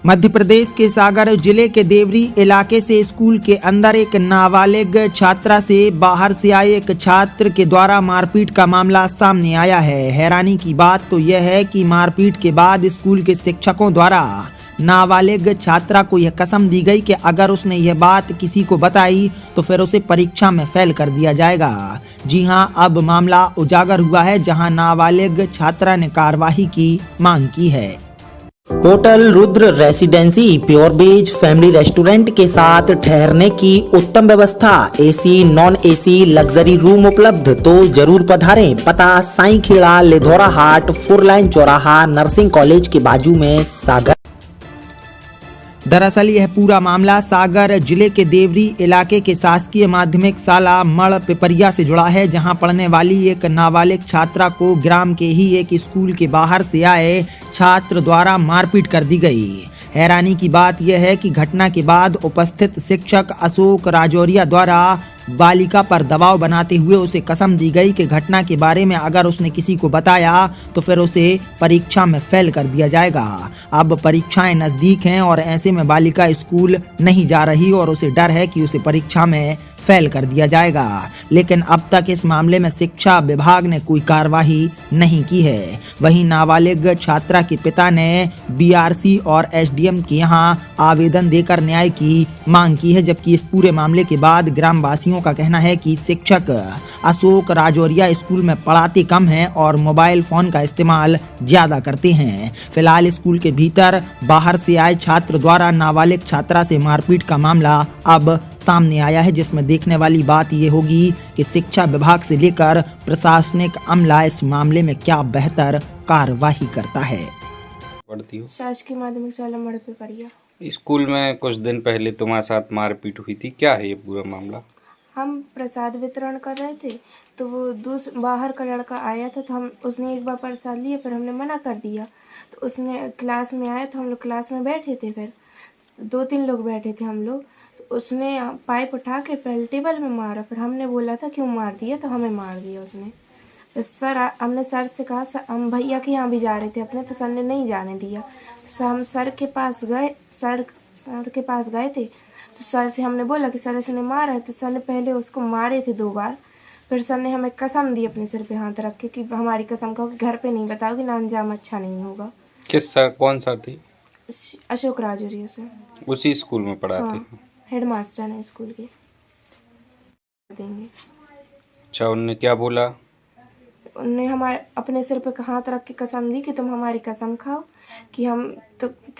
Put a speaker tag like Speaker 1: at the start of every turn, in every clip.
Speaker 1: मध्य प्रदेश के सागर जिले के देवरी इलाके से स्कूल के अंदर एक नाबालिग छात्रा से बाहर से आए एक छात्र के द्वारा मारपीट का मामला सामने आया है। हैरानी की बात तो यह है कि मारपीट के बाद स्कूल के शिक्षकों द्वारा नाबालिग छात्रा को यह कसम दी गई कि अगर उसने यह बात किसी को बताई तो फिर उसे परीक्षा में फेल कर दिया जाएगा। जी हां, अब मामला उजागर हुआ है, जहां नाबालिग छात्रा ने कार्रवाई की मांग की है।
Speaker 2: Hotel Rudra residency pure veg family restaurant के साथ ठहरने की उत्तम व्यवस्था, AC non AC luxury room उपलब्ध, तो जरूर पधारें। पता साईं खेड़ा लेधौरा हाट 4 लाइन चौराहा नर्सिंग कॉलेज के बाजू में, सागर।
Speaker 1: दरअसल यह पूरा मामला सागर जिले के देवरी इलाके के शासकीय माध्यमिक शाला मड़ पिपरिया से जुड़ा है, जहां पढ़ने वाली एक नाबालिग छात्रा को ग्राम के ही एक स्कूल के बाहर से आए छात्र द्वारा मारपीट कर दी गई। हैरानी की बात यह है कि घटना के बाद उपस्थित शिक्षक अशोक राजौरिया द्वारा बालिका पर दबाव बनाते हुए उसे कसम दी गई कि घटना के बारे में अगर उसने किसी को बताया तो फिर उसे परीक्षा में फेल कर दिया जाएगा। अब परीक्षाएं नज़दीक हैं और ऐसे में बालिका स्कूल नहीं जा रही और उसे डर है कि उसे परीक्षा में फेल कर दिया जाएगा। लेकिन अब तक इस मामले में शिक्षा विभाग ने कोई कार्रवाई नहीं की है। वहीं नाबालिग छात्रा के पिता ने बीआरसी और एसडीएम के यहां आवेदन देकर न्याय की मांग की है, जबकि इस पूरे मामले के बाद ग्रामवासियों का कहना है कि शिक्षक अशोक राजौरिया स्कूल में पढ़ाते कम हैं और मोबाइल फोन का इस्तेमाल ज्यादा करते हैं। फिलहाल स्कूल के भीतर बाहर से आए छात्र द्वारा नाबालिग छात्रा से मारपीट का मामला अब सामने आया है, जिसमें देखने वाली बात यह होगी कि शिक्षा विभाग से लेकर प्रशासनिक अमला इस मामले में क्या बेहतर कार्रवाई करता है।
Speaker 3: पढ़ती हूँ
Speaker 4: शासकीय माध्यमिक शाला मड़ पिपरिया।
Speaker 3: स्कूल में कुछ दिन पहले तुम्हारे साथ मारपीट हुई थी, क्या है ये पूरा मामला?
Speaker 4: हम प्रसाद वितरण कर रहे थे तो वो बाहर का लड़का आया था, तो उसने एक बार प्रसाद लिया, फिर हमने मना कर दिया। तो उसने क्लास में आया तो हम लोग क्लास में बैठे थे, फिर 2-3 लोग बैठे थे हम लोग। तो उसने पाइप उठा के पहले टेबल में मारा, फिर हमने बोला था क्यों मार दिया, तो हमें मार दिया उसने। तो हमने सर से कहा, हम भैया के यहाँ भी जा रहे थे अपने, तो सर ने नहीं जाने दिया। तो हम सर के पास गए थे, तो सर से हमने बोला कि सर इसने मारा है। तो सर ने पहले उसको मारे थे 2 बार, फिर सर ने हमें कसम दी अपने सिर पे हाथ रख के कि हमारी कसम खाओ कि घर पे नहीं बताओगी, ना अंजाम अच्छा नहीं होगा।
Speaker 3: किस सर, कौन सर थी?
Speaker 4: अशोक राजौरिया से।
Speaker 3: उसी स्कूल में पढ़ाते?
Speaker 4: हाँ, हेडमास्टर है स्कूल के। देंगे।
Speaker 3: अच्छा, उनने क्या बोला?
Speaker 4: उनने हमारे अपने सिर पे हाथ रख के कसम दी कि तुम हमारी कसम खाओ कि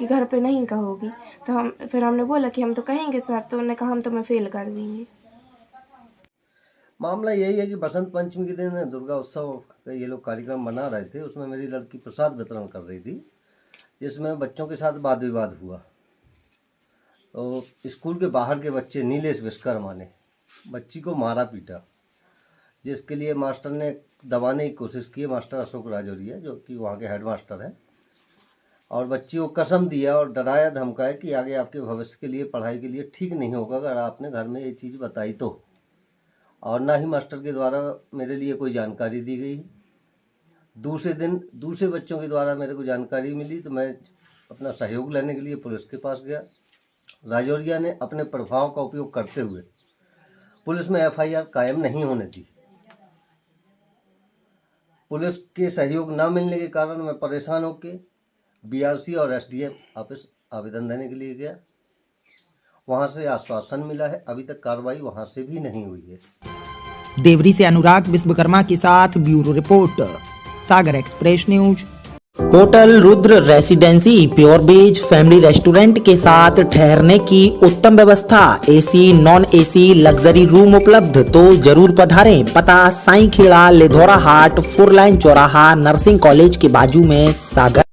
Speaker 4: घर पे नहीं कहोगी। तो फिर हमने बोला कि हम तो कहेंगे सर, तो उन्होंने कहा हम तुम्हें फेल कर देंगे।
Speaker 5: मामला यही है कि बसंत पंचमी के दिन दुर्गा उत्सव का ये लोग कार्यक्रम बना रहे थे। उसमें मेरी लड़की प्रसाद वितरण कर रही थी, जिसमें बच्चों के साथ वाद विवाद हुआ। तो स्कूल के बाहर के बच्चे नीलेश विश्वकर्मा ने बच्ची को मारा पीटा, जिसके लिए मास्टर ने दबाने की कोशिश की। मास्टर अशोक राजौरिया, जो कि वहाँ के हेडमास्टर हैं, और बच्ची को कसम दिया और डराया धमकाया कि आगे आपके भविष्य के लिए, पढ़ाई के लिए ठीक नहीं होगा अगर आपने घर में ये चीज़ बताई तो। और ना ही मास्टर के द्वारा मेरे लिए कोई जानकारी दी गई। दूसरे दिन दूसरे बच्चों के द्वारा मेरे को जानकारी मिली, तो मैं अपना सहयोग लेने के लिए पुलिस के पास गया। राजौरिया ने अपने प्रभाव का उपयोग करते हुए पुलिस में एफआईआर कायम नहीं होने दी। पुलिस के सहयोग न मिलने के कारण मैं परेशान होकर बीआरसी और एसडीएम ऑफिस आवेदन देने के लिए गया। वहां से आश्वासन मिला है, अभी तक कार्रवाई वहां से भी नहीं हुई है।
Speaker 1: देवरी से अनुराग विश्वकर्मा के साथ bureau report, Sagar express news.
Speaker 2: Hotel Rudra residency pure veg family restaurant के साथ ठहरने की उत्तम व्यवस्था, AC non AC luxury room उपलब्ध, तो जरूर पधारें। पता साईं खेड़ा लेधौरा हाट 4 लाइन चौराहा नर्सिंग कॉलेज के बाजू में, सागर।